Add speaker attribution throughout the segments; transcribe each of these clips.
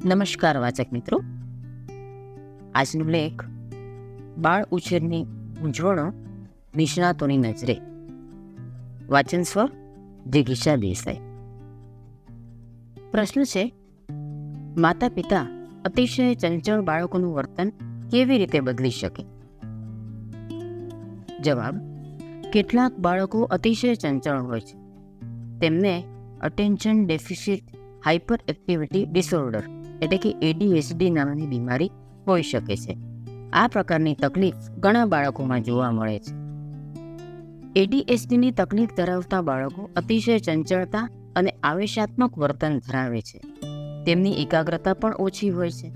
Speaker 1: નમસ્કાર વાચક મિત્રો. આજનો લેખ બાળ ઉછેરની મૂંઝવણો નિષ્ણાતોની નજરે. વાચન સ્વર જિગીષા દેસાઈ. પ્રશ્ન છે, માતા પિતા અતિશય ચંચળ બાળકોનું વર્તન કેવી રીતે બદલી શકે? જવાબ: કેટલાક બાળકો અતિશય ચંચળ હોય છે. તેમને attention deficit hyper activity disorder એટલે કે ADHD નામની બીમારી હોઈ શકે છે. આ પ્રકારની તકલીફ ઘણા બાળકોમાં જોવા મળે છે. ADHDની તકલીફ ધરાવતા બાળકો અતિશય ચંચળતા અને આવેશાત્મક વર્તન ધરાવે છે. તેમની એકાગ્રતા પણ ઓછી હોય છે.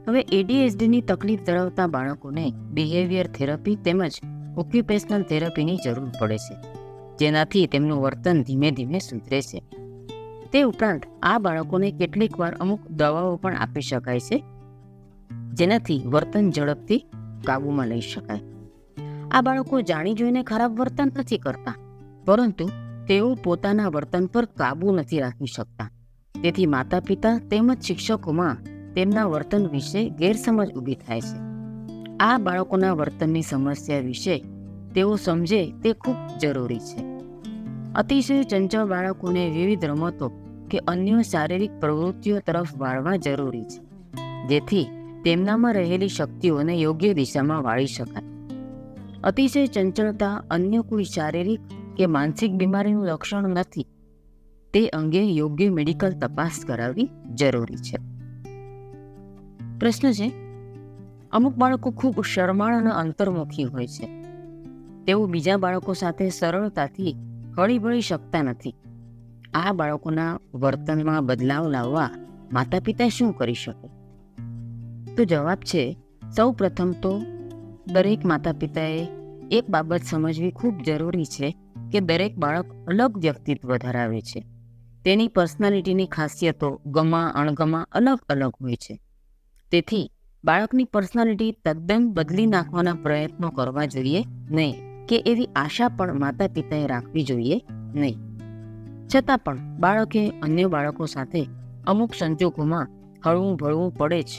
Speaker 1: હવે ADHDની તકલીફ ધરાવતા બાળકોને બિહેવિયર થેરપી તેમજ ઓક્યુપેશનલ થેરપીની જરૂર પડે છે, જેનાથી તેમનું વર્તન ધીમે ધીમે સુધરે છે. તે ઉપરાંત આ બાળકોને કેટલીક વાર અમુક દવાઓ પણ આપી શકાય છે, જેનાથી વર્તન ઝડપથી કાબૂમાં લઈ શકાય. આ બાળકો જાણી જોઈને ખરાબ વર્તન નથી કરતા, પરંતુ તેઓ પોતાના વર્તન પર કાબૂ નથી રાખી શકતા. તેથી માતા પિતા તેમજ શિક્ષકોમાં તેમના વર્તન વિશે ગેરસમજ ઊભી થાય છે. આ બાળકોના વર્તનની સમસ્યા વિશે તેઓ સમજે તે ખૂબ જરૂરી છે. અતિશય ચંચળ બાળકોને વિવિધ રમતો કે અન્ય શારીરિક પ્રવૃત્તિઓ તરફ વાળવા જરૂરી છે, જેથી તેમનામાં રહેલી શક્તિઓને યોગ્ય દિશામાં વાળી શકાય. અતિશય ચંચળતા અન્ય કોઈ શારીરિક કે માનસિક બીમારીનું લક્ષણ નથી. તે અંગે યોગ્ય મેડિકલ તપાસ કરાવવી જરૂરી છે. પ્રશ્ન છે, અમુક બાળકો ખૂબ શરમાળ અને અંતર્મુખી હોય છે. તેઓ બીજા બાળકો સાથે સરળતાથી હળીભળી શકતા નથી. આ બાળકોના વર્તનમાં બદલાવ લાવવા માતા પિતા શું કરી શકે? તો જવાબ છે, સૌ પ્રથમ તો દરેક માતા પિતાએ એક બાબત સમજવી ખૂબ જરૂરી છે કે દરેક બાળક અલગ વ્યક્તિત્વ ધરાવે છે. તેની પર્સનાલિટીની ખાસિયતો ગમા અણગમા અલગ અલગ હોય છે. તેથી બાળકની પર્સનાલિટી તદ્દન બદલી નાખવાના પ્રયત્નો કરવા જોઈએ નહીં, કે એવી આશા પણ માતા પિતાએ રાખવી જોઈએ નહીં. છતાં પણ બાળકે અન્ય બાળકો સાથે અમુક સંજોગોમાં હળવું ભળવું પડે જ,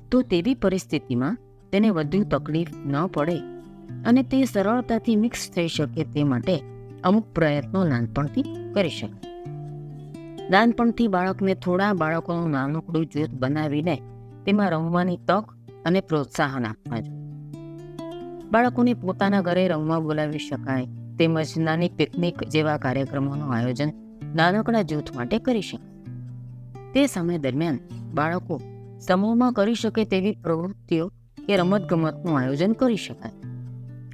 Speaker 1: તો તેવી પરિસ્થિતિમાં તેને વધુ તકલીફ ન પડે અને તે સરળતાથી મિક્સ થઈ શકે તે માટે અમુક પ્રયત્નો નાનપણથી કરી શકે. નાનપણથી બાળકને થોડા બાળકોનું નાનકડું જૂથ બનાવીને તેમાં રમવાની તક અને પ્રોત્સાહન આપવા જોઈએ. બાળકોને પોતાના ઘરે રમવા બોલાવી શકાય, તેમજ નાની પિકનિક જેવા કાર્યક્રમોનું આયોજન નાનકડા જૂથ માટે કરી શકાય. તે સમય દરમિયાન બાળકો સમૂહમાં કરી શકે તેવી પ્રવૃત્તિઓ કે રમતગમતનું આયોજન કરી શકાય.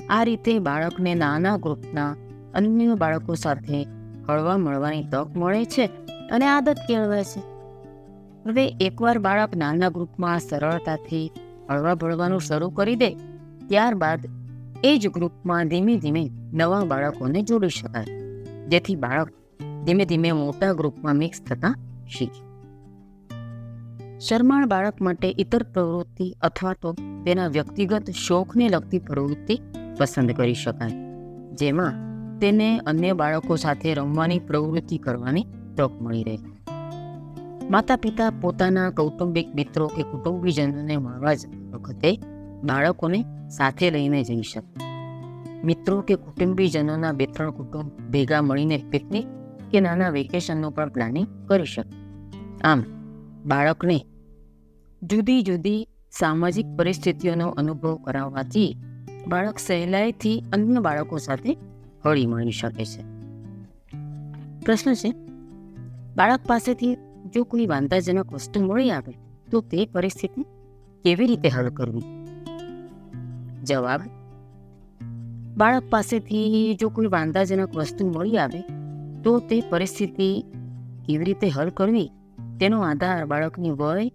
Speaker 1: આ રીતે બાળકને નાના ગ્રુપના અન્ય બાળકો સાથે હળવા મળવાની તક મળે છે અને આદત કેળવાય છે. હવે એકવાર બાળક નાના ગ્રુપમાં સરળતાથી હળવા ભળવાનું શરૂ કરી દે, ત્યારબાદ એ જ ગ્રુપમાં ધીમે ધીમે નવા બાળકોને જોડી શકાય, જેથી બાળક ધીમે ધીમે મોટા ગ્રુપમાં મિક્સ થતા શીખે. શરમાળ બાળક માટે ઇતર પ્રવૃત્તિ અથવા તો તેના વ્યક્તિગત શોખને લગતી પ્રવૃત્તિ પસંદ કરી શકાય, જેમાં તેને અન્ય બાળકો સાથે રમવાની પ્રવૃત્તિ કરવાની તક મળી રહે. માતા પિતા પોતાના કૌટુંબિક મિત્રો કે કુટુંબીજનોને મળવા જતી વખતે બાળકોને સાથે લઈને જઈ શકે. મિત્રો કે કુટુંબીજનોના 2-3 કુટુંબ ભેગા મળીને પિકનિક કે નાના વેકેશનનું પણ પ્લાનિંગ કરી શકે. આમ બાળકને જુદી જુદી સામાજિક પરિસ્થિતિઓનો અનુભવ કરાવવાથી બાળક સહેલાઈથી અન્ય બાળકો સાથે હળી મળી શકે છે. પ્રશ્ન છે, બાળક પાસેથી જો કોઈ વાંધાજનક વસ્તુ મળી આવે તો તે પરિસ્થિતિ કેવી રીતે હલ કરવી? જવાબ: બાળક પાસેથી જો કોઈ વાંધાજનક વસ્તુ મળી આવે તો તે પરિસ્થિતિ કેવી રીતે હલ કરવી તેનો આધાર બાળકની વય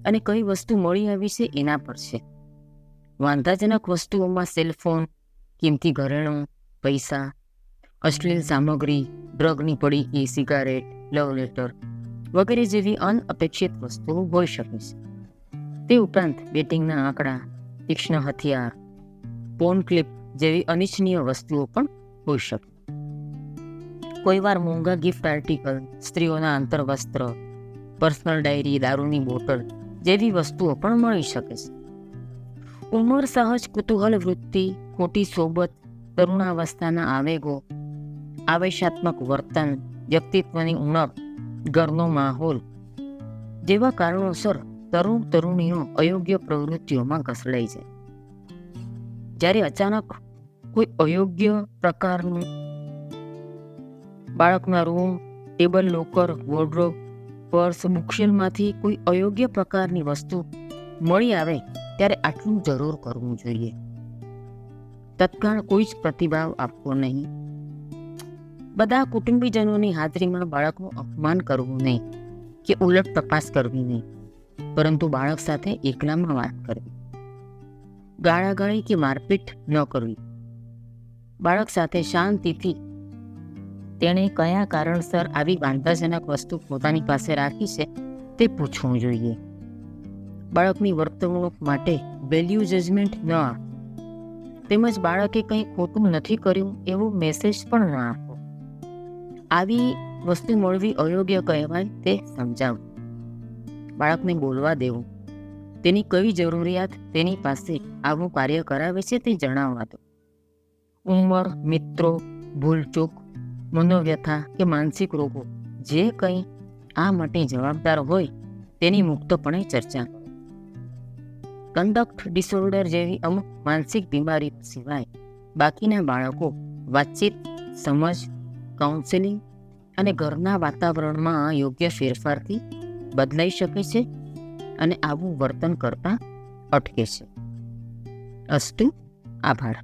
Speaker 1: અને કઈ વસ્તુ મળી આવી છે એના પર છે. વાંધાજનક વસ્તુઓમાં સેલફોન, કિંમતી ઘરેણું, પૈસા, અશ્લીલ સામગ્રી, ડ્રગની પડીકી, સિગારેટ, લવ લેટર વગેરે જેવી અનઅપેક્ષિત વસ્તુઓ હોઈ શકે છે. તે ઉપરાંત બેટિંગના આંકડા, તીક્ષ્ણ હથિયાર, પોર્ન ક્લિપ જેવી અનિચ્છનીય વસ્તુઓ પણ હોઈ શકે. કોઈવાર મોંઘા ગિફ્ટ આર્ટિકલ, સ્ત્રીઓના અંતર્વસ્ત્ર, પર્સનલ ડાયરી, દારૂની બોટલ જેવી વસ્તુઓ પણ મળી શકે છે. ઉંમર, સહજ કુતૂહલ વૃત્તિ, ખોટી સોબત, તરુણાવસ્થાના આવેગો, આવેશાત્મક વર્તન, વ્યક્તિત્વની ઉણપ, ઘરનો માહોલ જેવા કારણોસર તરુણીઓ અયોગ્ય પ્રવૃત્તિઓમાં ઘસડાઈ જાય. જ્યારે અચાનક કોઈ અયોગ્ય પ્રકારનું બાળકના room, table, locker, wardrobe, purse, બુકશેલમાંથી કોઈ અયોગ્ય પ્રકારની વસ્તુ મળી આવે ત્યારે આટલું જરૂર કરવું જોઈએ. તત્કાળ કોઈ જ પ્રતિભાવ આપવો નહીં. બધા કુટુંબીજનોની હાજરીમાં બાળકનું અપમાન કરવું નહીં કે ઉલટ તપાસ કરવી નહીં, પરંતુ બાળક સાથે એકલામાં વાત કરવી. ગાળાગાળી કે મારપીટ ન કરવી. બાળક સાથે શાંતિથી તેણે કયા કારણસર આવી વાંધાજનક વસ્તુ પોતાની પાસે રાખી છે તે પૂછવું જોઈએ. બાળકની વર્તણૂક માટે વેલ્યુ જજમેન્ટ ન આપો, તેમજ બાળકે કંઈ ખોટું નથી કર્યું એવો મેસેજ પણ ન આપો. આવી વસ્તુ મળવી અયોગ્ય કહેવાય તે સમજાવવું. બાળકને બોલવા દેવું. તેની કઈ જરૂરિયાત તેની પાસે આવું કાર્ય કરાવે છે તે જણાવવા દો. ઉંમર, મિત્રો, ભૂલચૂક, મનોવ્યથા કે માનસિક રોગો જે કંઈ આ માટે જવાબદાર હોય તેની મુક્તપણે ચર્ચા કરો. કંડક્ટ ડિસઓર્ડર જેવી અમુક માનસિક બીમારી સિવાય બાકીના બાળકો વાતચીત, સમજ, કાઉન્સેલિંગ અને ઘરના વાતાવરણમાં યોગ્ય ફેરફારથી બદલાઈ શકે છે અને આવું વર્તન કરતા અટકે છે. અસ્તુ. આભાર.